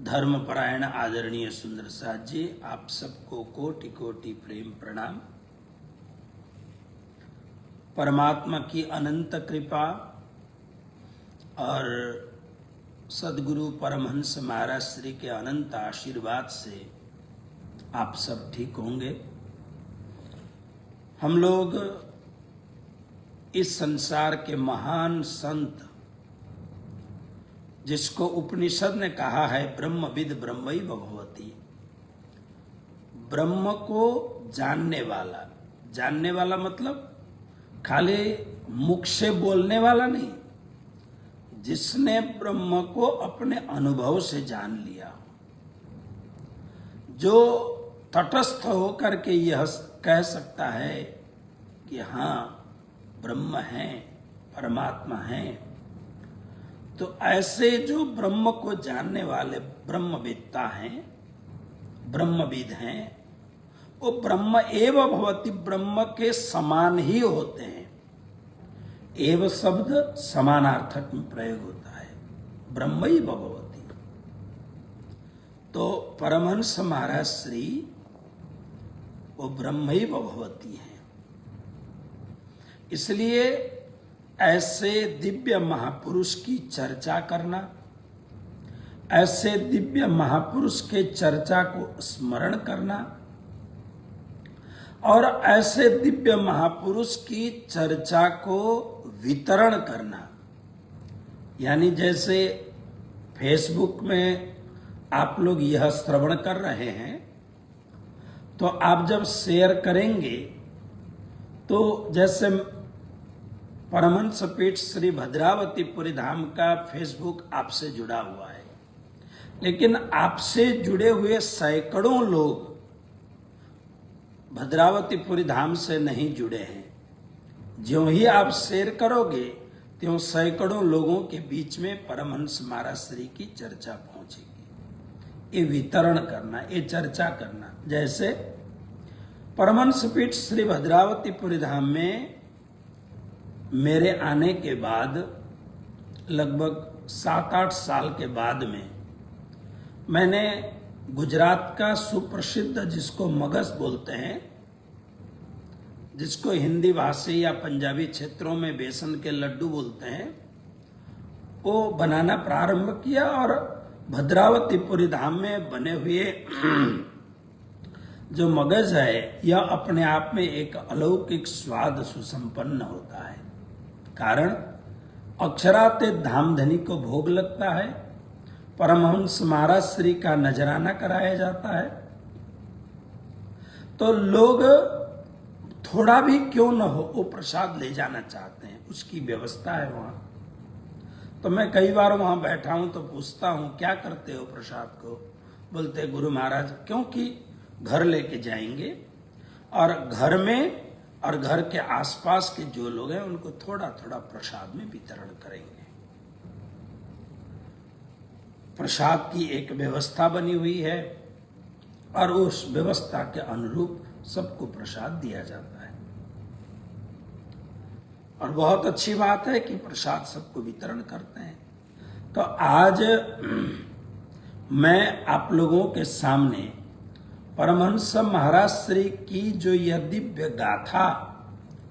धर्मपरायण आदरणीय सुंदर साथ जी, आप सबको कोटि कोटि प्रेम प्रणाम। परमात्मा की अनंत कृपा और सदगुरु परमहंस महाराज श्री के अनंत आशीर्वाद से आप सब ठीक होंगे। हम लोग इस संसार के महान संत, जिसको उपनिषद ने कहा है ब्रह्मविद ब्रह्मैव भवति, ब्रह्म को जानने वाला मतलब खाली मुख से बोलने वाला नहीं, जिसने ब्रह्म को अपने अनुभव से जान लिया, जो तटस्थ होकर के यह कह सकता है कि हाँ ब्रह्म है, परमात्मा है। तो ऐसे जो ब्रह्म को जानने वाले ब्रह्मवेत्ता हैं, ब्रह्मविद हैं, वो ब्रह्म एव भवति, ब्रह्म के समान ही होते हैं। एव शब्द समानार्थक में प्रयोग होता है, ब्रह्मैव भवति। तो परमहंस महाराज श्री वो ब्रह्मैव भवति हैं। इसलिए ऐसे दिव्य महापुरुष की चर्चा करना, ऐसे दिव्य महापुरुष के चर्चा को स्मरण करना और ऐसे दिव्य महापुरुष की चर्चा को वितरण करना, यानी जैसे फेसबुक में आप लोग यह श्रवण कर रहे हैं, तो आप जब शेयर करेंगे तो जैसे परमहंस पीठ श्री भद्रावतीपुरी धाम का फेसबुक आपसे जुड़ा हुआ है, लेकिन आपसे जुड़े हुए सैकड़ों लोग भद्रावतीपुरी धाम से नहीं जुड़े हैं। ज्यों ही आप शेयर करोगे त्यों सैकड़ों लोगों के बीच में परमहंस महाराज श्री की चर्चा पहुंचेगी। ये वितरण करना, ये चर्चा करना। जैसे परमहंस पीठ श्री भद्रावतीपुरी धाम में मेरे आने के बाद लगभग 7-8 साल के बाद में मैंने गुजरात का सुप्रसिद्ध, जिसको मगज बोलते हैं, जिसको हिंदी भाषी या पंजाबी क्षेत्रों में बेसन के लड्डू बोलते हैं, वो बनाना प्रारंभ किया। और भद्रावतीपुरी धाम में बने हुए जो मगज है, यह अपने आप में एक अलौकिक स्वाद सुसंपन्न होता है। कारण अक्षरातीत धामधनी को भोग लगता है, परमहंस महाराज श्री का नजराना कराया जाता है, तो लोग थोड़ा भी क्यों न हो वो प्रसाद ले जाना चाहते हैं, उसकी व्यवस्था है वहां। तो मैं कई बार वहां बैठा हूं तो पूछता हूं क्या करते हो प्रसाद को, बोलते गुरु महाराज, क्योंकि घर लेके जाएंगे और घर में और घर के आसपास के जो लोग हैं उनको थोड़ा थोड़ा प्रसाद में वितरण करेंगे। प्रसाद की एक व्यवस्था बनी हुई है और उस व्यवस्था के अनुरूप सबको प्रसाद दिया जाता है। और बहुत अच्छी बात है कि प्रसाद सबको वितरण करते हैं। तो आज मैं आप लोगों के सामने परमहंस महाराज श्री की जो यह दिव्य गाथा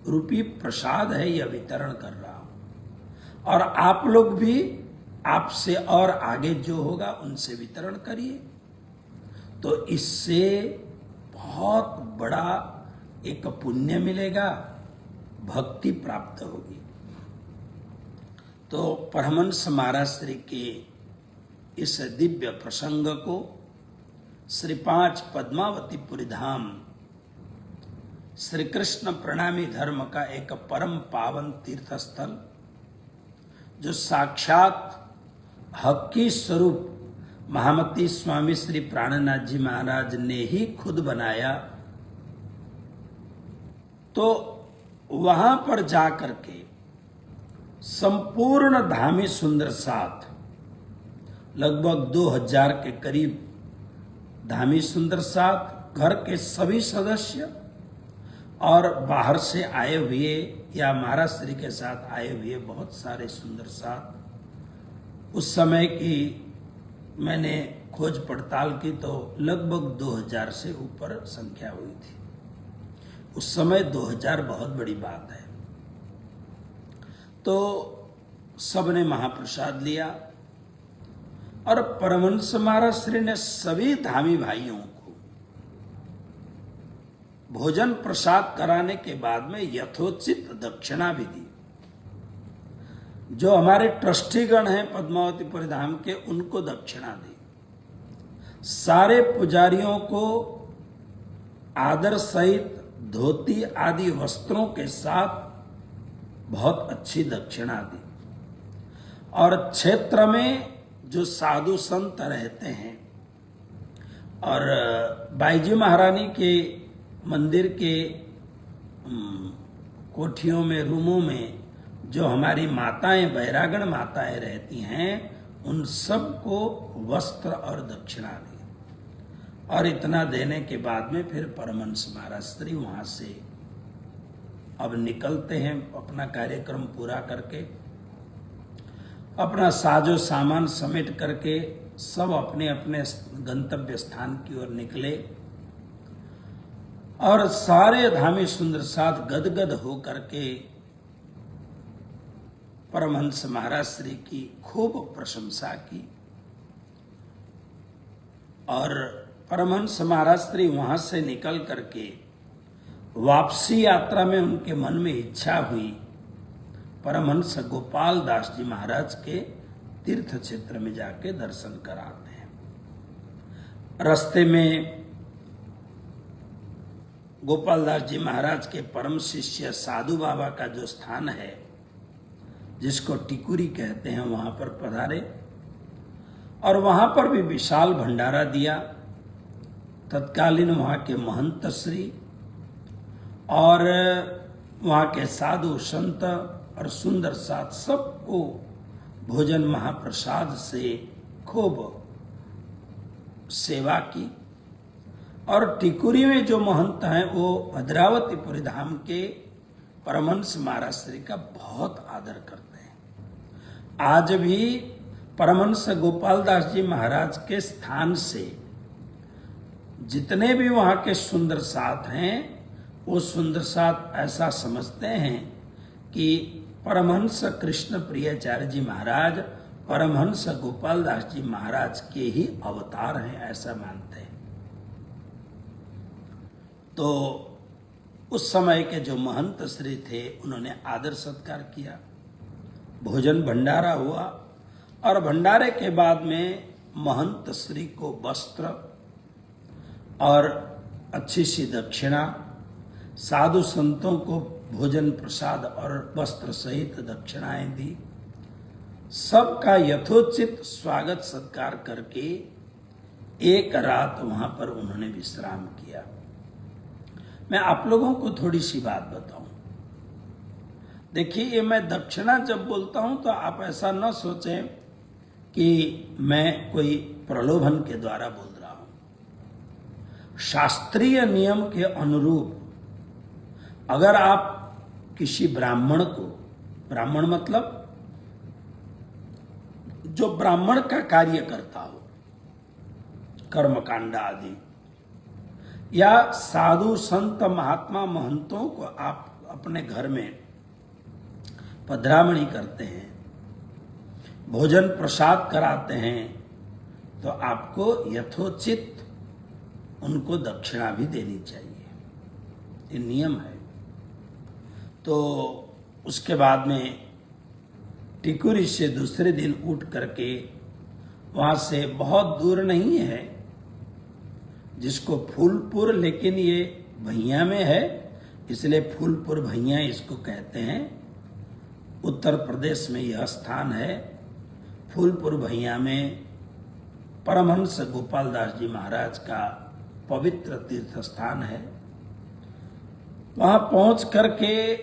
रूपी प्रसाद है, यह वितरण कर रहा हूं। और आप लोग भी आपसे और आगे जो होगा उनसे वितरण करिए, तो इससे बहुत बड़ा एक पुण्य मिलेगा, भक्ति प्राप्त होगी। तो परमहंस महाराज श्री के इस दिव्य प्रसंग को श्री 5 पद्मावतीपुरी धाम श्री कृष्ण प्रणामी धर्म का एक परम पावन तीर्थ स्थल, जो साक्षात हक्की स्वरूप महामती स्वामी श्री प्राणनाथ जी महाराज ने ही खुद बनाया, तो वहां पर जाकर के संपूर्ण धामी सुंदर साथ लगभग 2000 के करीब धामी सुंदर साथ, घर के सभी सदस्य और बाहर से आए हुए या महाराज श्री के साथ आए हुए बहुत सारे सुंदर साथ, उस समय की मैंने खोज पड़ताल की तो लगभग 2000 से ऊपर संख्या हुई थी। उस समय 2000 बहुत बड़ी बात है। तो सबने महाप्रसाद लिया और परमहंस महाराज श्री ने सभी धामी भाइयों को भोजन प्रसाद कराने के बाद में यथोचित दक्षिणा भी दी। जो हमारे ट्रस्टीगण हैं पद्मावतीपुरी धाम के, उनको दक्षिणा दी। सारे पुजारियों को आदर सहित धोती आदि वस्त्रों के साथ बहुत अच्छी दक्षिणा दी। और क्षेत्र में जो साधु संत रहते हैं और बाईजी महारानी के मंदिर के कोठियों में, रूमों में जो हमारी माताएं, बैरागण माताएं रहती हैं, उन सबको वस्त्र और दक्षिणा दी। और इतना देने के बाद में फिर परमहंस महाराज श्री वहां से अब निकलते हैं अपना कार्यक्रम पूरा करके। अपना साजो सामान समेट करके सब अपने अपने गंतव्य स्थान की ओर निकले और सारे धामी सुंदर साथ गदगद हो करके परमहंस महाराज श्री की खूब प्रशंसा की। और परमहंस महाराज श्री वहां से निकल करके वापसी यात्रा में उनके मन में इच्छा हुई परमहंस गोपाल दास जी महाराज के तीर्थ क्षेत्र में जाके दर्शन कराते हैं। रास्ते में गोपाल दास जी महाराज के परम शिष्य साधु बाबा का जो स्थान है, जिसको टिकुरी कहते हैं, वहां पर पधारे और वहां पर भी विशाल भंडारा दिया। तत्कालीन वहां के महंत श्री और वहां के साधु संत और सुंदर साथ सबको भोजन महाप्रसाद से खूब सेवा की। और टिकुरी में जो महंत हैं वो भद्रावतीपुरी धाम के परमहंस महाराज श्री का बहुत आदर करते हैं। आज भी परमहंस गोपाल दास जी महाराज के स्थान से जितने भी वहां के सुंदर साथ हैं, वो सुंदर साथ ऐसा समझते हैं कि परमहंस कृष्ण प्रियाचार्य जी महाराज परमहंस गोपाल दास जी महाराज के ही अवतार हैं, ऐसा मानते हैं। तो उस समय के जो महंत श्री थे, उन्होंने आदर सत्कार किया, भोजन भंडारा हुआ और भंडारे के बाद में महंत श्री को वस्त्र और अच्छी सी दक्षिणा, साधु संतों को भोजन प्रसाद और वस्त्र सहित दक्षिणाएं दी। सबका यथोचित स्वागत सत्कार करके एक रात वहां पर उन्होंने विश्राम किया। मैं आप लोगों को थोड़ी सी बात बताऊं। देखिए, ये मैं दक्षिणा जब बोलता हूं तो आप ऐसा न सोचें कि मैं कोई प्रलोभन के द्वारा बोल रहा हूं। शास्त्रीय नियम के अनुरूप अगर आप किसी ब्राह्मण को, ब्राह्मण मतलब जो ब्राह्मण का कार्य करता हो, कर्मकांड आदि, या साधु संत महात्मा महंतों को आप अपने घर में पधरामणी करते हैं, भोजन प्रसाद कराते हैं, तो आपको यथोचित उनको दक्षिणा भी देनी चाहिए। ये नियम है। तो उसके बाद में टिकुरी से दूसरे दिन उठ करके वहां से बहुत दूर नहीं है, जिसको फूलपुर, लेकिन ये भैया में है इसलिए फूलपुर भैया इसको कहते हैं। उत्तर प्रदेश में यह स्थान है। फूलपुर भैया में परमहंस गोपाल दास जी महाराज का पवित्र तीर्थ स्थान है। वहां पहुंच करके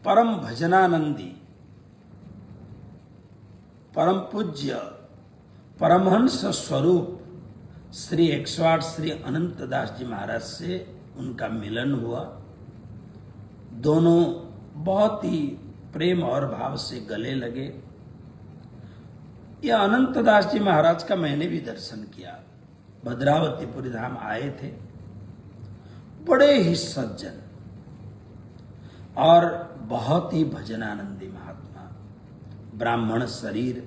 परम भजनानंदी, परम पूज्य परमहंस स्वरूप श्री 108 श्री अनंत दास जी महाराज से उनका मिलन हुआ। दोनों बहुत ही प्रेम और भाव से गले लगे। ये अनंतदास जी महाराज का मैंने भी दर्शन किया। भद्रावतीपुरी धाम आए थे, बड़े ही सज्जन और बहुत ही भजनानंदी महात्मा, ब्राह्मण शरीर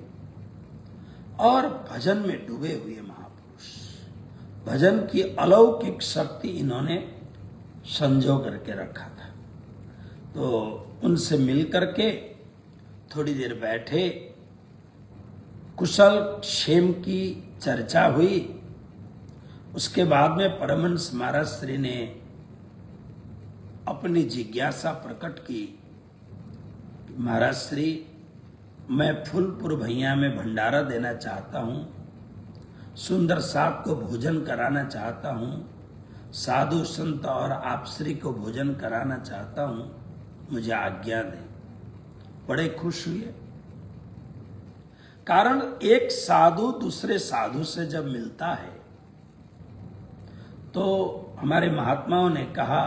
और भजन में डूबे हुए महापुरुष। भजन की अलौकिक शक्ति इन्होंने संजो करके रखा था। तो उनसे मिल करके थोड़ी देर बैठे, कुशल क्षेम की चर्चा हुई। उसके बाद में परमहंस महाराज श्री ने अपनी जिज्ञासा प्रकट की। महाराज श्री, मैं फूलपुर भैया में भंडारा देना चाहता हूँ, सुंदर साहब को भोजन कराना चाहता हूँ, साधु संत और आप श्री को भोजन कराना चाहता हूँ, मुझे आज्ञा दें। बड़े खुश हुए, कारण एक साधु दूसरे साधु से जब मिलता है तो हमारे महात्माओं ने कहा,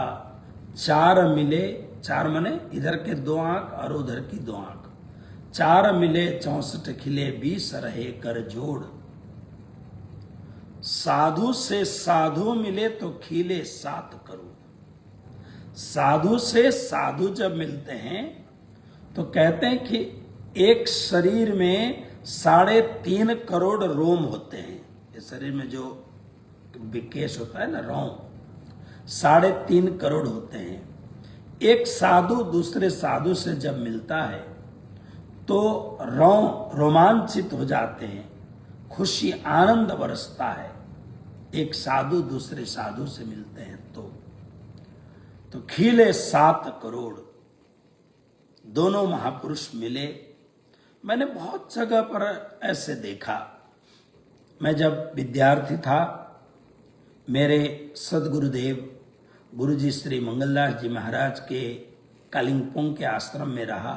चार मिले, चार मने इधर के 2 आंख और उधर की 2 आंख, 4 मिले 64 खिले 20 रहे कर जोड़। साधु से साधु मिले तो खिले 7 करोड़। साधु से साधु जब मिलते हैं तो कहते हैं कि एक शरीर में 3.5 करोड़ रोम होते हैं। इस शरीर में जो विकेश होता है ना, रोम, 3.5 करोड़ होते हैं। एक साधु दूसरे साधु से जब मिलता है तो रोमांचित हो जाते हैं, खुशी आनंद बरसता है। एक साधु दूसरे साधु से मिलते हैं तो खिले 7 करोड़। दोनों महापुरुष मिले। मैंने बहुत जगह पर ऐसे देखा। मैं जब विद्यार्थी था, मेरे सदगुरुदेव गुरुजी श्री मंगलदास जी महाराज के कालिंपोंग के आश्रम में रहा।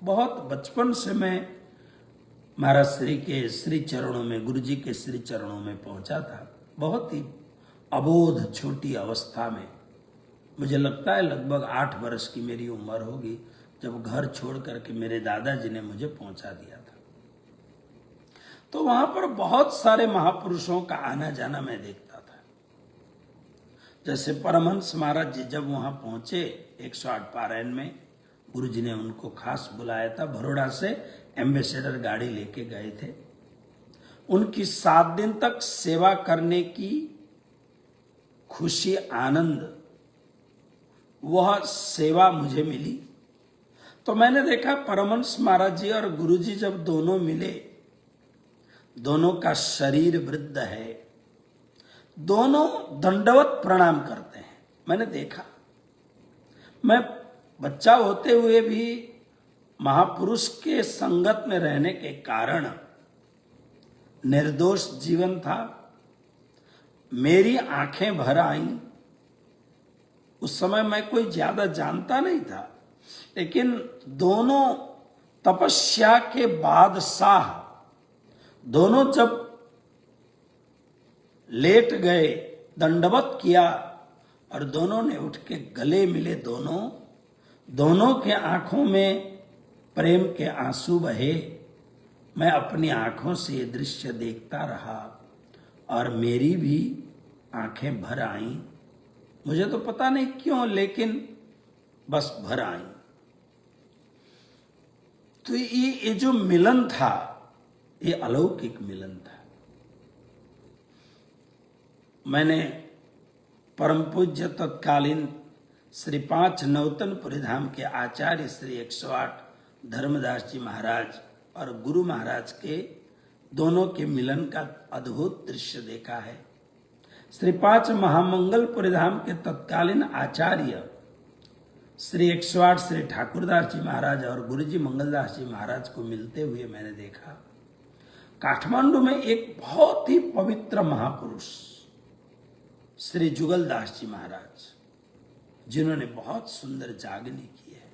बहुत बचपन से मैं महाराज श्री के श्री चरणों में, गुरुजी के श्री चरणों में पहुंचा था। बहुत ही अबोध छोटी अवस्था में, मुझे लगता है लगभग 8 वर्ष की मेरी उम्र होगी जब घर छोड़ करके मेरे दादाजी ने मुझे पहुंचा दिया था। तो वहां पर बहुत सारे महापुरुषों का आना जाना मैं देखता था। जैसे परमहंस महाराज जी जब वहां पहुंचे 108 पारायण में, गुरुजी ने उनको खास बुलाया था। बड़ौदा से एम्बेसडर गाड़ी लेके गए थे। उनकी 7 दिन तक सेवा करने की खुशी, आनंद, वह सेवा मुझे मिली। तो मैंने देखा परमहंस महाराज जी और गुरुजी जब दोनों मिले, दोनों का शरीर वृद्ध है, दोनों दंडवत प्रणाम करते हैं। मैंने देखा, मैं बच्चा होते हुए भी महापुरुष के संगत में रहने के कारण निर्दोष जीवन था। मेरी आंखें भर आईं। उस समय मैं कोई ज्यादा जानता नहीं था, लेकिन दोनों तपस्या के बादशाह, दोनों जब लेट गए, दंडवत किया और दोनों ने उठ के गले मिले। दोनों के आंखों में प्रेम के आंसू बहे। मैं अपनी आंखों से ये दृश्य देखता रहा और मेरी भी आंखें भर आईं। मुझे तो पता नहीं क्यों, लेकिन बस भर आईं। तो ये जो मिलन था, ये अलौकिक मिलन था। मैंने परम पूज्य तत्कालीन श्री 5 नौतनपुरी धाम के आचार्य श्री 108 धर्मदास जी महाराज और गुरु महाराज के दोनों के मिलन का अद्भुत दृश्य देखा है। श्री 5 महामंगलपुरी धाम के तत्कालीन आचार्य श्री 108 श्री ठाकुरदास जी महाराज और गुरुजी मंगलदास जी महाराज को मिलते हुए मैंने देखा। काठमांडू में एक बहुत ही पवित्र महापुरुष श्री जुगलदास जी महाराज, जिन्होंने बहुत सुंदर जागनी की है,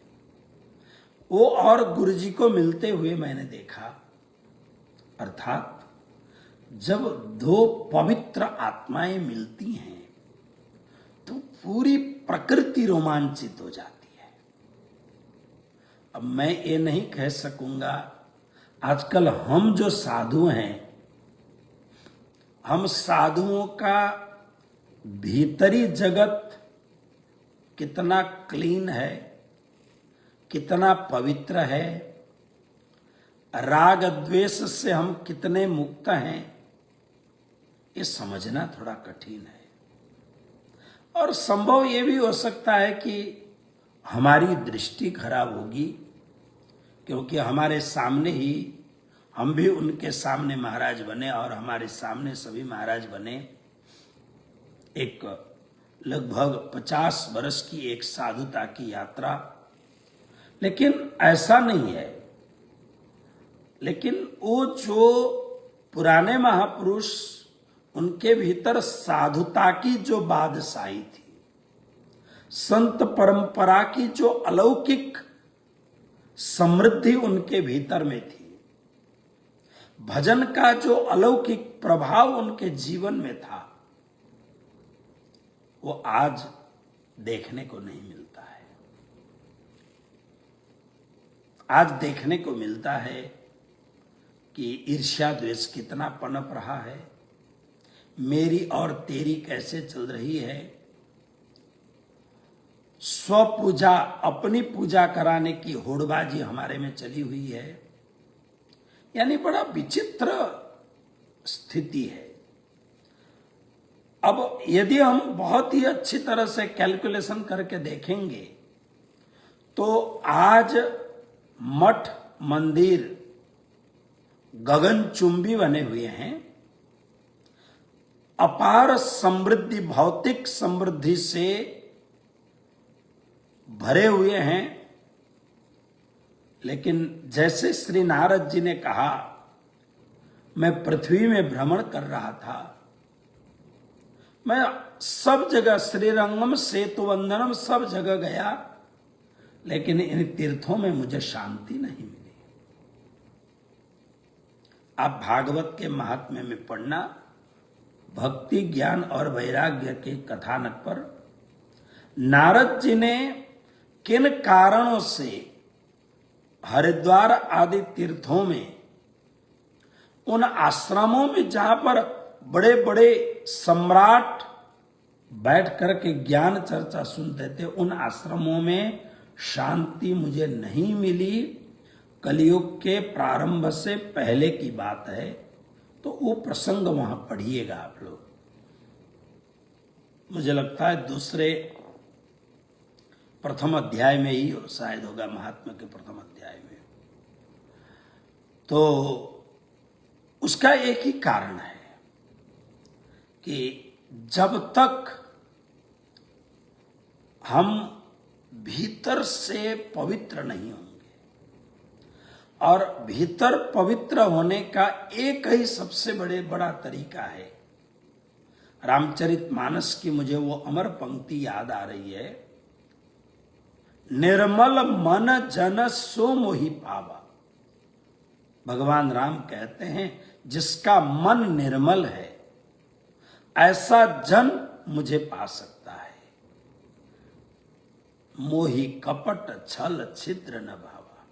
वो और गुरुजी को मिलते हुए मैंने देखा। अर्थात जब 2 पवित्र आत्माएं मिलती हैं तो पूरी प्रकृति रोमांचित हो जाती है। अब मैं ये नहीं कह सकूंगा आजकल हम जो साधु हैं, हम साधुओं का भीतरी जगत कितना क्लीन है, कितना पवित्र है, राग द्वेष से हम कितने मुक्त हैं, ये समझना थोड़ा कठिन है। और संभव ये भी हो सकता है कि हमारी दृष्टि खराब होगी, क्योंकि हमारे सामने ही हम भी उनके सामने महाराज बने और हमारे सामने सभी महाराज बने। एक लगभग 50 वर्ष की एक साधुता की यात्रा, लेकिन ऐसा नहीं है। लेकिन वो जो पुराने महापुरुष, उनके भीतर साधुता की जो बादशाही थी, संत परंपरा की जो अलौकिक समृद्धि उनके भीतर में थी, भजन का जो अलौकिक प्रभाव उनके जीवन में था, वो आज देखने को नहीं मिलता है। आज देखने को मिलता है कि ईर्ष्या द्वेष कितना पनप रहा है, मेरी और तेरी कैसे चल रही है, स्व पूजा, अपनी पूजा कराने की होड़बाजी हमारे में चली हुई है। यानी बड़ा विचित्र स्थिति है। अब यदि हम बहुत ही अच्छी तरह से कैलकुलेशन करके देखेंगे तो आज मठ मंदिर गगनचुंबी बने हुए हैं, अपार समृद्धि, भौतिक समृद्धि से भरे हुए हैं। लेकिन जैसे श्री नारद जी ने कहा, मैं पृथ्वी में भ्रमण कर रहा था, मैं सब जगह श्रीरंगम सेतुवंदनम सब जगह गया, लेकिन इन तीर्थों में मुझे शांति नहीं मिली। आप भागवत के महात्म्य में पढ़ना, भक्ति ज्ञान और वैराग्य के कथानक पर नारद जी ने किन कारणों से हरिद्वार आदि तीर्थों में, उन आश्रमों में जहां पर बड़े बड़े सम्राट बैठ करके ज्ञान चर्चा सुनते थे, उन आश्रमों में शांति मुझे नहीं मिली। कलयुग के प्रारंभ से पहले की बात है, तो वो प्रसंग वहां पढ़िएगा आप लोग। मुझे लगता है प्रथम अध्याय में ही शायद होगा, महात्मा के प्रथम अध्याय में। तो उसका एक ही कारण है कि जब तक हम भीतर से पवित्र नहीं होंगे, और भीतर पवित्र होने का एक ही सबसे बड़ा तरीका है, रामचरितमानस की मुझे वो अमर पंक्ति याद आ रही है, निर्मल मन जन सो मोहि पावा। भगवान राम कहते हैं, जिसका मन निर्मल है ऐसा जन मुझे पा सकता है। मोहि कपट छल छिद्र न भावा।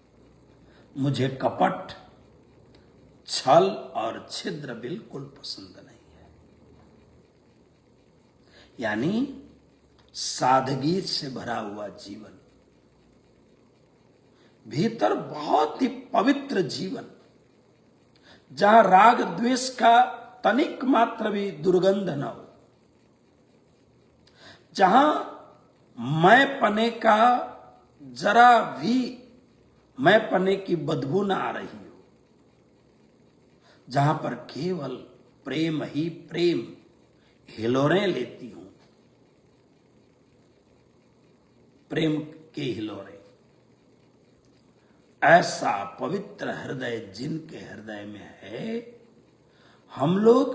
मुझे कपट, छल और छिद्र बिल्कुल पसंद नहीं है। यानी सादगी से भरा हुआ जीवन, भीतर बहुत ही पवित्र जीवन, जहां राग द्वेष का तनिक मात्र भी दुर्गंध न हो, जहां मैं पने का जरा भी मैं पने की बदबू न आ रही हो, जहां पर केवल प्रेम ही प्रेम हिलोरें लेती हूं, प्रेम के हिलोरे। ऐसा पवित्र हृदय जिनके हृदय में है, हम लोग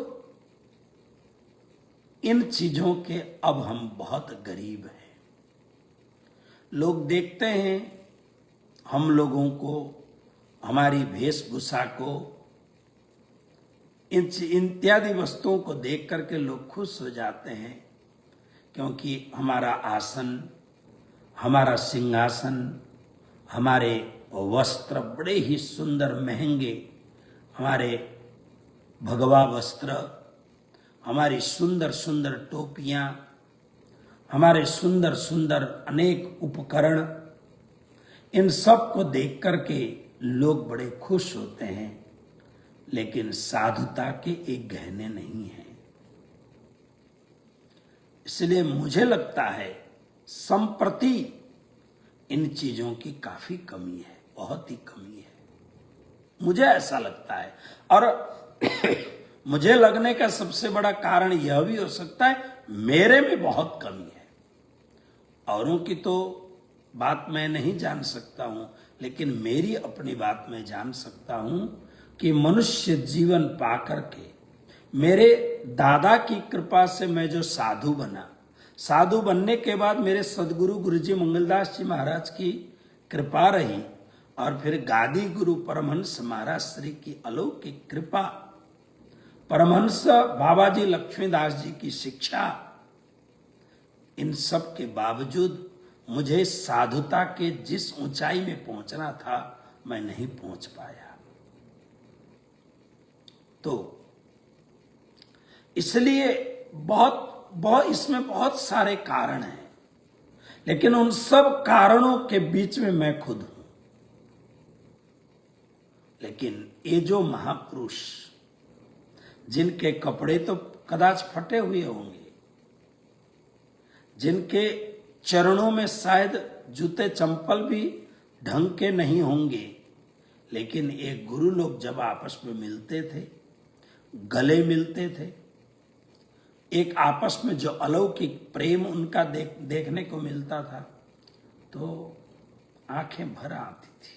इन चीजों के अब हम बहुत गरीब हैं। लोग देखते हैं हम लोगों को, हमारी वेशभूषा को, इत्यादि वस्तुओं को देख करके लोग खुश हो जाते हैं, क्योंकि हमारा आसन, हमारा सिंहासन, हमारे वस्त्र बड़े ही सुंदर महंगे हमारे भगवा वस्त्र, हमारी सुंदर सुंदर टोपियां, हमारे सुंदर सुंदर अनेक उपकरण, इन सब को देख करके लोग बड़े खुश होते हैं, लेकिन साधुता के एक गहने नहीं हैं। इसलिए मुझे लगता है संप्रति इन चीजों की काफी कमी है, बहुत ही कमी है, मुझे ऐसा लगता है। और मुझे लगने का सबसे बड़ा कारण यह भी हो सकता है मेरे में बहुत कमी है। औरों की तो बात मैं नहीं जान सकता हूं, लेकिन मेरी अपनी बात मैं जान सकता हूं कि मनुष्य जीवन पाकर के मेरे दादा की कृपा से मैं जो साधु बना, साधु बनने के बाद मेरे सदगुरु गुरुजी मंगलदास जी महाराज की कृपा रही, और फिर गादी गुरु परमहंस महाराज श्री की अलौकिक कृपा, परमहंस बाबा जी लक्ष्मीदास जी की शिक्षा, इन सब के बावजूद मुझे साधुता के जिस ऊंचाई में पहुंचना था मैं नहीं पहुंच पाया। तो इसलिए इसमें बहुत सारे कारण हैं, लेकिन उन सब कारणों के बीच में मैं खुद हूं। लेकिन ये जो महापुरुष, जिनके कपड़े तो कदाच फटे हुए होंगे, जिनके चरणों में शायद जूते चंपल भी ढंग के नहीं होंगे, लेकिन एक गुरु लोग जब आपस में मिलते थे, गले मिलते थे, एक आपस में जो अलौकिक प्रेम उनका देखने को मिलता था, तो आंखें भर आती थी,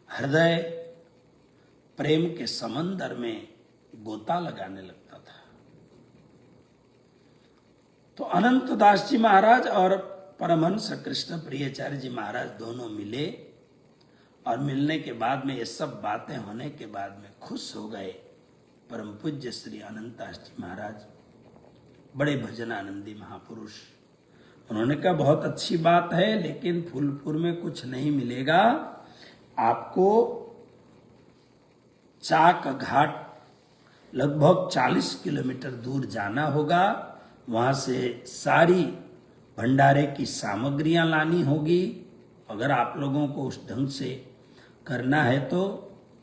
हृदय प्रेम के समंदर में गोता लगाने लगता था। तो अनंत दास जी महाराज और परमहंस कृष्ण प्रियाचार्य जी महाराज दोनों मिले, और मिलने के बाद में ये सब बातें होने के बाद में खुश हो गए। परम पूज्य श्री अनंत दास जी महाराज बड़े भजन आनंदी महापुरुष, उन्होंने कहा बहुत अच्छी बात है, लेकिन फूलपुर में कुछ नहीं मिलेगा, आपको चाक घाट लगभग 40 किलोमीटर दूर जाना होगा, वहां से सारी भंडारे की सामग्रियां लानी होगी। अगर आप लोगों को उस ढंग से करना है तो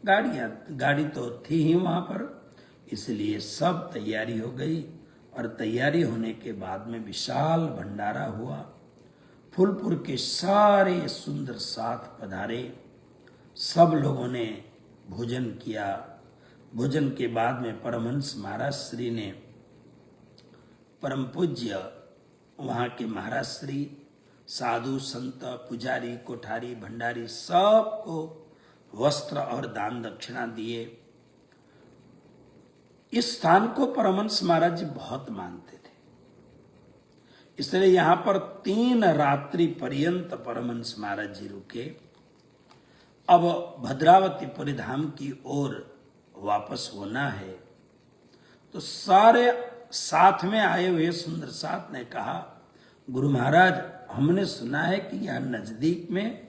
गाड़ी तो थी ही वहां पर, इसलिए सब तैयारी हो गई। और तैयारी होने के बाद में विशाल भंडारा हुआ, फूलपुर के सारे सुंदर साथ पधारे, सब लोगों ने भोजन किया। भोजन के बाद में परमहंस महाराज श्री ने परम पूज्य वहां के महाराज श्री, साधु संत पुजारी कोठारी भंडारी सबको वस्त्र और दान दक्षिणा दिए। इस स्थान को परमहंस महाराज जी बहुत मानते थे, इसलिए यहां पर 3 रात्रि पर्यंत परमहंस महाराज जी रुके। अब भद्रावतीपुरी धाम की ओर वापस होना है, तो सारे साथ में आए हुए सुंदर साथ ने कहा, गुरु महाराज हमने सुना है कि यह नजदीक में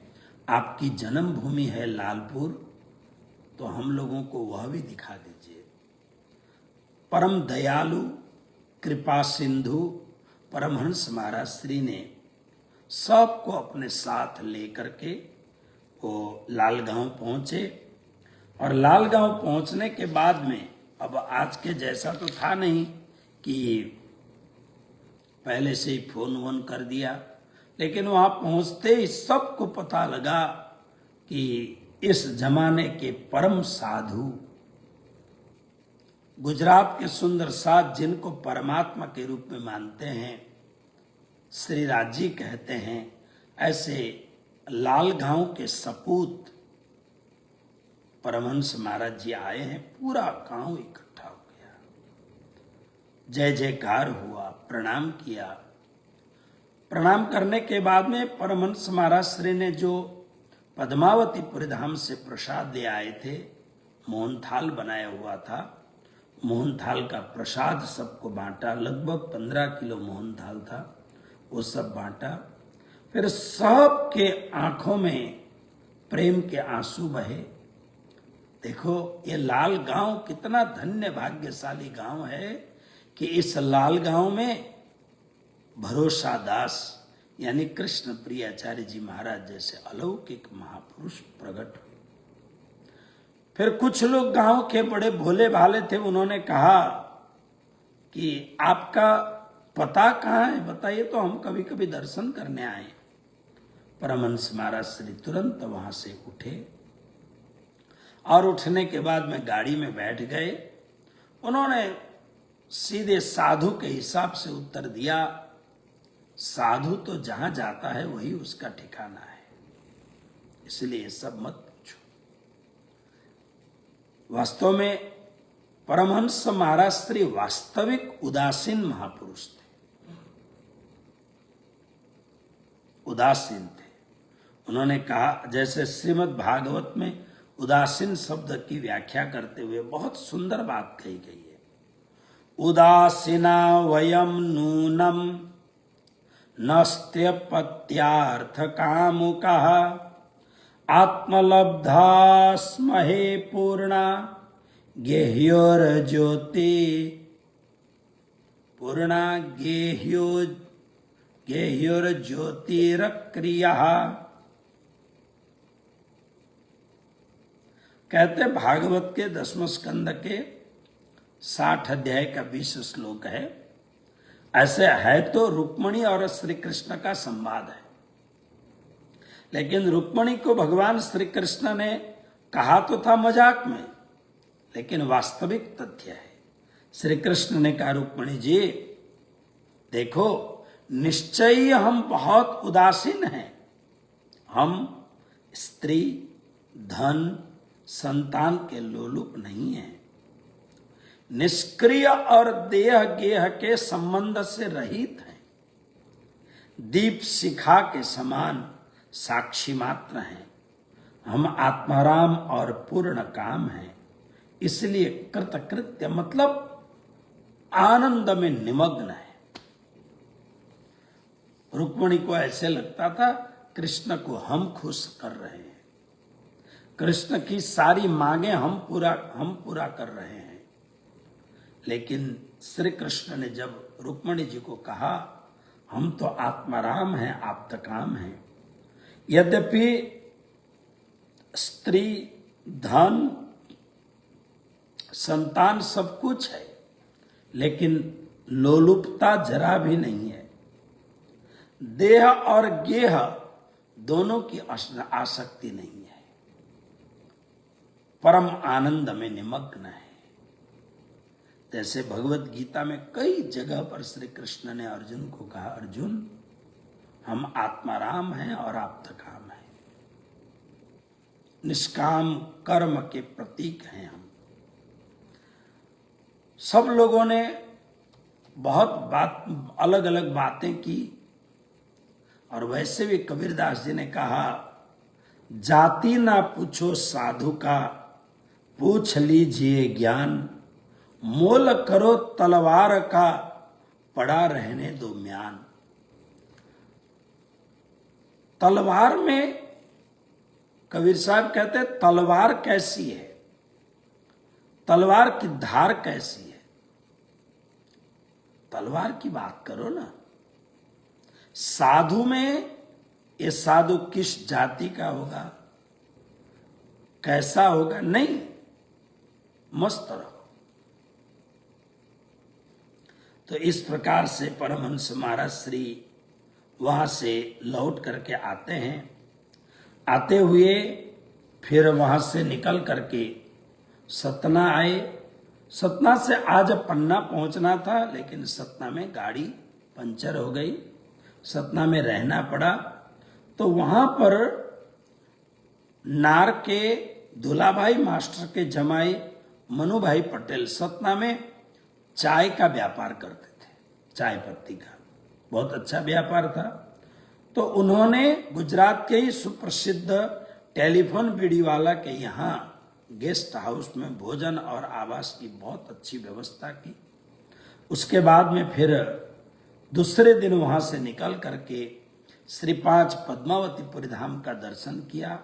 आपकी जन्मभूमि है लालपुर, तो हम लोगों को वह भी दिखा दीजिए। परम दयालु कृपा सिंधु परमहंस महाराज श्री ने सबको अपने साथ लेकर के वो लालगांव पहुंचे। और लालगांव पहुंचने के बाद में अब आज के जैसा तो था नहीं कि पहले से ही फोन वोन कर दिया, लेकिन वहां पहुंचते ही सबको पता लगा कि इस जमाने के परम साधु, गुजरात के सुंदर साध जिनको परमात्मा के रूप में मानते हैं, श्री राजी कहते हैं, ऐसे लालगांव के सपूत परमहंस महाराज जी आए हैं। पूरा गांव इकट्ठा हो गया, जय जयकार हुआ, प्रणाम किया। प्रणाम करने के बाद में परमहंस महाराज श्री ने जो पद्मावतीपुर धाम से प्रसाद ले आए थे, मोहन थाल बनाया हुआ था, मोहन थाल का प्रसाद सबको बांटा। लगभग 15 किलो मोहन थाल था, वो सब बांटा। फिर सबके आंखों में प्रेम के आंसू बहे। देखो ये लाल गांव कितना धन्य भाग्यशाली गांव है कि इस लाल गांव में भरोसा दास यानी कृष्ण प्रिय आचार्य जी महाराज जैसे अलौकिक महापुरुष प्रकट हुए। फिर कुछ लोग गांव के बड़े भोले भाले थे, उन्होंने कहा कि आपका पता कहाँ है बताइए तो हम कभी कभी दर्शन करने आए। परमहंस महाराज श्री तुरंत वहां से उठे और उठने के बाद में गाड़ी में बैठ गए। उन्होंने सीधे साधु के हिसाब से उत्तर दिया, साधु तो जहां जाता है वही उसका ठिकाना है, इसलिए सब मत पूछो। वास्तव में परमहंस महाराज श्री वास्तविक उदासीन महापुरुष थे, उदासीन थे। उन्होंने कहा, जैसे श्रीमद् भागवत में उदासीन शब्द की व्याख्या करते हुए बहुत सुंदर बात कही गई है। उदासीना वयम नूनम नस्त्यपत्यार्थ कामुकः आत्मलब्धा स्महे पूर्णा गेह्योर्ज्योति पूर्णा गेह्योर्ज्योतिरक्रिया। कहते भागवत के 10वें स्कंद के 60 अध्याय का 20 श्लोक है। ऐसे है तो रुक्मणी और श्री कृष्ण का संवाद है, लेकिन रुक्मणी को भगवान श्री कृष्ण ने कहा तो था मजाक में, लेकिन वास्तविक तथ्य है। श्री कृष्ण ने कहा, रुक्मणी जी देखो निश्चय ही हम बहुत उदासीन हैं, हम स्त्री धन संतान के लोलुप नहीं हैं, निष्क्रिय और देह गेह के संबंध से रहित हैं, दीप शिखा के समान साक्षी मात्र हैं, हम आत्माराम और पूर्ण काम हैं, इसलिए कृतकृत्य मतलब आनंद में निमग्न है। रुक्मिणी को ऐसे लगता था कृष्ण को हम खुश कर रहे हैं, कृष्ण की सारी मांगे हम पूरा कर रहे हैं। लेकिन श्री कृष्ण ने जब रुक्मिणी जी को कहा हम तो आत्माराम हैं, आप्तकाम हैं, यद्यपि स्त्री धन संतान सब कुछ है, लेकिन लोलुपता जरा भी नहीं है, देह और गेह दोनों की आसक्ति नहीं है, परम आनंद में निमग्न है। जैसे भगवत गीता में कई जगह पर श्री कृष्ण ने अर्जुन को कहा, अर्जुन हम आत्माराम हैं और आप्तकाम हैं, निष्काम कर्म के प्रतीक हैं हम। सब लोगों ने बहुत अलग अलग बातें की, और वैसे भी कबीरदास जी ने कहा, जाति ना पूछो साधु का, पूछ लीजिए ज्ञान, मोल करो तलवार का, पड़ा रहने दो म्यान। तलवार में कबीर साहब कहते तलवार कैसी है, तलवार की धार कैसी है, तलवार की बात करो ना। साधु में ये साधु किस जाति का होगा, कैसा होगा, नहीं, मस्त रहो। तो इस प्रकार से परमहंस महाराज श्री वहां से लौट करके आते हैं। आते हुए फिर वहां से निकल करके सतना आए। सतना से आज पन्ना पहुंचना था, लेकिन सतना में गाड़ी पंचर हो गई, सतना में रहना पड़ा। तो वहां पर नार के दुलाभाई मास्टर के जमाई मनुभाई पटेल सतना में चाय का व्यापार करते थे, चाय पत्ती का बहुत अच्छा व्यापार था। तो उन्होंने गुजरात के ही सुप्रसिद्ध टेलीफोन बीड़ीवाला के यहाँ गेस्ट हाउस में भोजन और आवास की बहुत अच्छी व्यवस्था की। उसके बाद में फिर दूसरे दिन वहां से निकल करके श्री 5 पद्मावती पुरी धाम का दर्शन किया,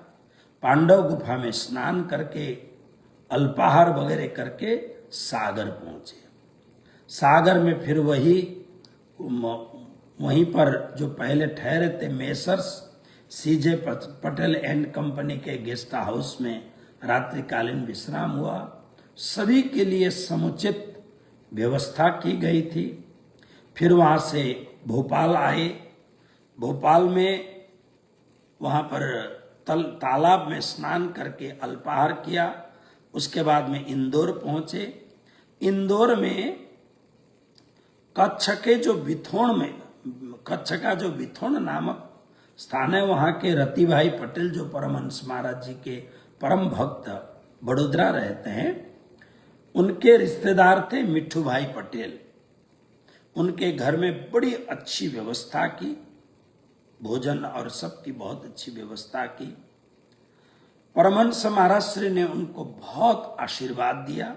पांडव गुफा में स्नान करके अल्पाहार वगैरह करके सागर पहुंचे। सागर में फिर वहीं पर जो पहले ठहरे थे messrs CJ Patel and company के गेस्ट हाउस में रात्रिकालीन विश्राम हुआ। सभी के लिए समुचित व्यवस्था की गई थी। फिर वहां से भोपाल आए। भोपाल में वहां पर तालाब में स्नान करके अल्पाहार किया। उसके बाद में इंदौर पहुंचे। इंदौर में कच्छ का जो बिथोण नामक स्थान है, वहां के रति भाई पटेल जो परमहंस महाराज जी के परम भक्त बड़ोदरा रहते हैं, उनके रिश्तेदार थे मिट्ठू भाई पटेल। उनके घर में बड़ी अच्छी व्यवस्था की, भोजन और सबकी बहुत अच्छी व्यवस्था की। परमहंस महाराज श्री ने उनको बहुत आशीर्वाद दिया।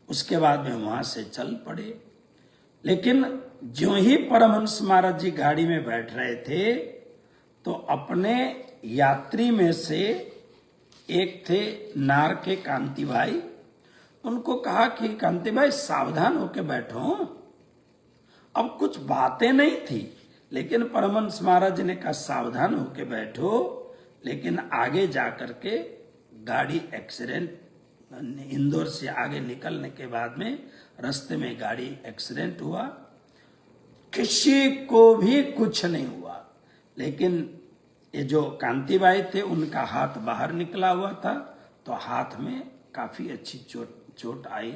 उसके बाद में वहां से चल पड़े। लेकिन ज्यों ही परमहंस महाराज जी गाड़ी में बैठ रहे थे तो अपने यात्री में से एक थे नार के कांति भाई, उनको कहा कि कांति भाई सावधान होकर बैठो। अब कुछ बातें नहीं थी, लेकिन परमहंस महाराज जी ने कहा सावधान होकर बैठो। लेकिन आगे जाकर के गाड़ी एक्सीडेंट, इंदौर से आगे निकलने के बाद में रास्ते में गाड़ी एक्सीडेंट हुआ। किसी को भी कुछ नहीं हुआ, लेकिन ये जो कांतिबाई थे उनका हाथ बाहर निकला हुआ था, तो हाथ में काफी अच्छी चोट आई।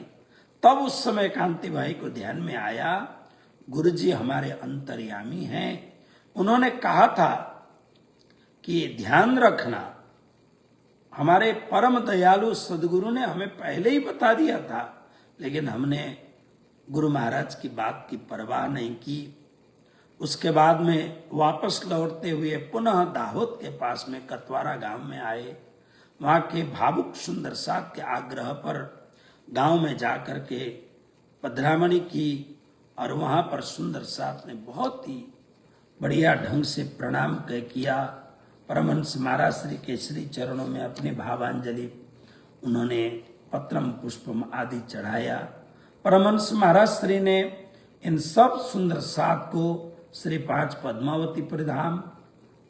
तब उस समय कांतिबाई को ध्यान में आया गुरुजी हमारे अंतर्यामी हैं। उन्होंने कहा था कि ध्यान रखना, हमारे परम दयालु सदगुरु ने हमें पहले ही बता दिया था, लेकिन हमने गुरु महाराज की बात की परवाह नहीं की। उसके बाद में वापस लौटते हुए पुनः दाहोद के पास में कतवारा गांव में आए। वहां के भावुक सुंदर साथ के आग्रह पर गांव में जाकर के पधरामणी की और वहां पर सुंदर साथ ने बहुत ही बढ़िया ढंग से प्रणाम किया। परमहंस महाराज श्री के श्री चरणों में अपनी भावांजलि उन्होंने पत्रम पुष्पम आदि चढ़ाया। परमहंस महाराज श्री ने इन सब सुंदर साथ को श्री 5 पद्मावतीपुर धाम,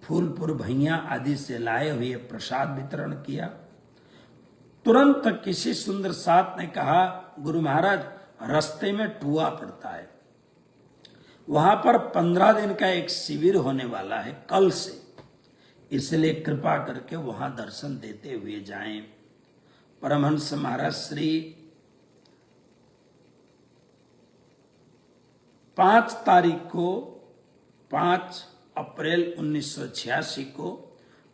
फूलपुर भैया आदि से लाए हुए प्रसाद वितरण किया। तुरंत किसी सुंदर साथ ने कहा गुरु महाराज रास्ते में टुआ पड़ता है, वहां पर 15 दिन का एक शिविर होने वाला है कल से, इसलिए कृपा करके वहां दर्शन देते हुए जाएं। परमहंस महाराज श्री 5 तारीख को 5 अप्रैल 1986 को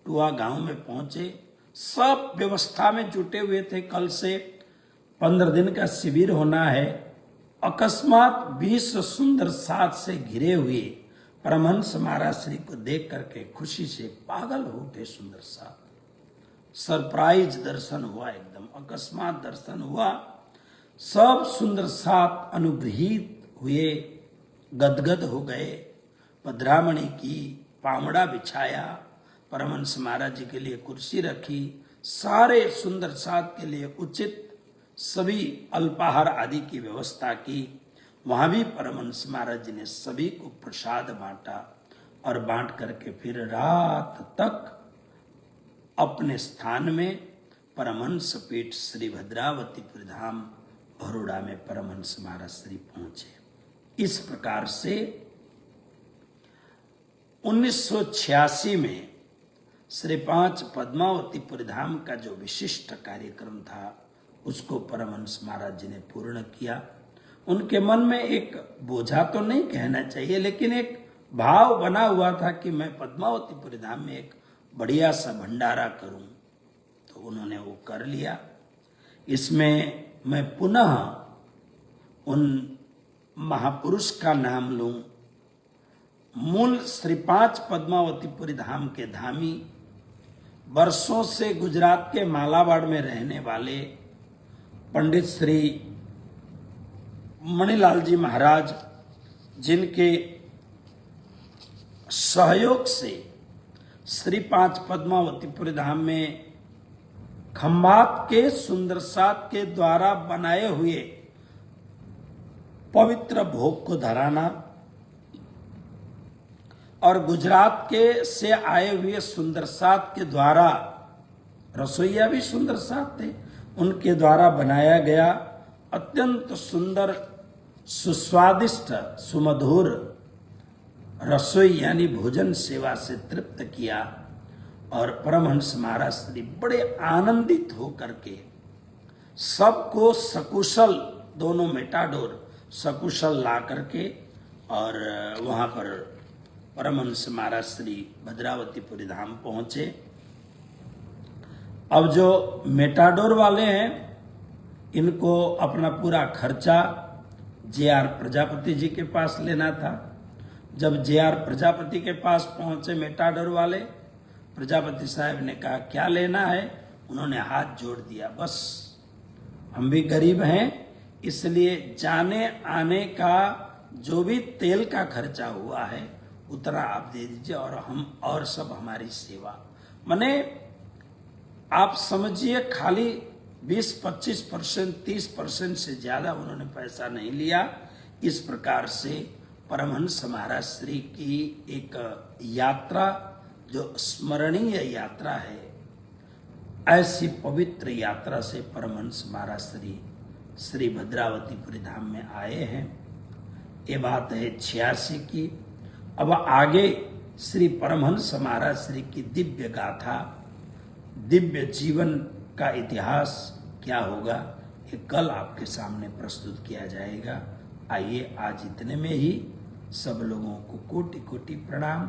टुआ गांव में पहुंचे। सब व्यवस्था में जुटे हुए थे, कल से 15 दिन का शिविर होना है। अकस्मात 20 सुंदर साथ से घिरे हुए परमहंस महाराज श्री को देख करके खुशी से पागल हो गए। सुंदर साथ सरप्राइज दर्शन हुआ, एकदम अकस्मात दर्शन हुआ। सब सुंदर साथ अनुग्रहित हुए, गदगद हो गए। पधरामणी की, पामड़ा बिछाया, परमहंस महाराज जी के लिए कुर्सी रखी, सारे सुंदर साथ के लिए उचित सभी अल्पाहार आदि की व्यवस्था की। वहां भी परमहंस महाराज जी ने सभी को प्रसाद बांटा और बांट करके फिर रात तक अपने स्थान में परमहंस पीठ श्री भद्रावतीपुर धाम बरोड़ा में परमहंस महाराज श्री पहुंचे। इस प्रकार से 1986 में श्री 5 पद्मावतीपुर धाम का जो विशिष्ट कार्यक्रम था उसको परमहंस महाराज जी ने पूर्ण किया। उनके मन में एक बोझा तो नहीं कहना चाहिए, लेकिन एक भाव बना हुआ था कि मैं पद्मावतीपुर धाम में एक बढ़िया सा भंडारा करूं, तो उन्होंने वो कर लिया। इसमें मैं पुनः उन महापुरुष का नाम लूं। मूल श्री 5 पद्मावतीपुर धाम के धामी, वर्षों से गुजरात के मालाबाड़ में रहने वाले पंडित श्री मणिलाल जी महाराज, जिनके सहयोग से श्री 5 पद्मावतीपुर धाम में खंभात के सुंदरसात के द्वारा बनाए हुए पवित्र भोग को धराना और गुजरात के से आए हुए सुंदरसात के द्वारा, रसोईया भी सुंदरसात थे, उनके द्वारा बनाया गया अत्यंत सुंदर सुस्वादिष्ट सुमधुर रसोई यानी भोजन सेवा से तृप्त किया। और परमहंस महाराज श्री बड़े आनंदित होकर के सबको सकुशल, दोनों मेटाडोर सकुशल ला करके और वहां पर परमहंस महाराज श्री भद्रावतीपुरी धाम पहुंचे। अब जो मेटाडोर वाले हैं इनको अपना पूरा खर्चा जे.आर. प्रजापति जी के पास लेना था। जब जे.आर. प्रजापति के पास पहुंचे मेटाडोर वाले, प्रजापति साहब ने कहा क्या लेना है? उन्होंने हाथ जोड़ दिया, बस हम भी गरीब हैं, इसलिए जाने आने का जो भी तेल का खर्चा हुआ है उतना आप दे दीजिए और सब हमारी सेवा। माने आप समझिए खाली 20-25%, 30% से ज्यादा उन्होंने पैसा नहीं लिया। इस प्रकार से परमहंस महाराज श्री की एक यात्रा जो स्मरणीय यात्रा है, ऐसी पवित्र यात्रा से परमहंस महाराज श्री भद्रावतीपुरी धाम में आए हैं। ये बात है 86 की। अब आगे श्री परमहंस महाराज श्री की दिव्य गाथा, दिव्य जीवन का इतिहास क्या होगा, ये कल आपके सामने प्रस्तुत किया जाएगा। आइए आज इतने में ही सब लोगों को कोटि कोटि प्रणाम।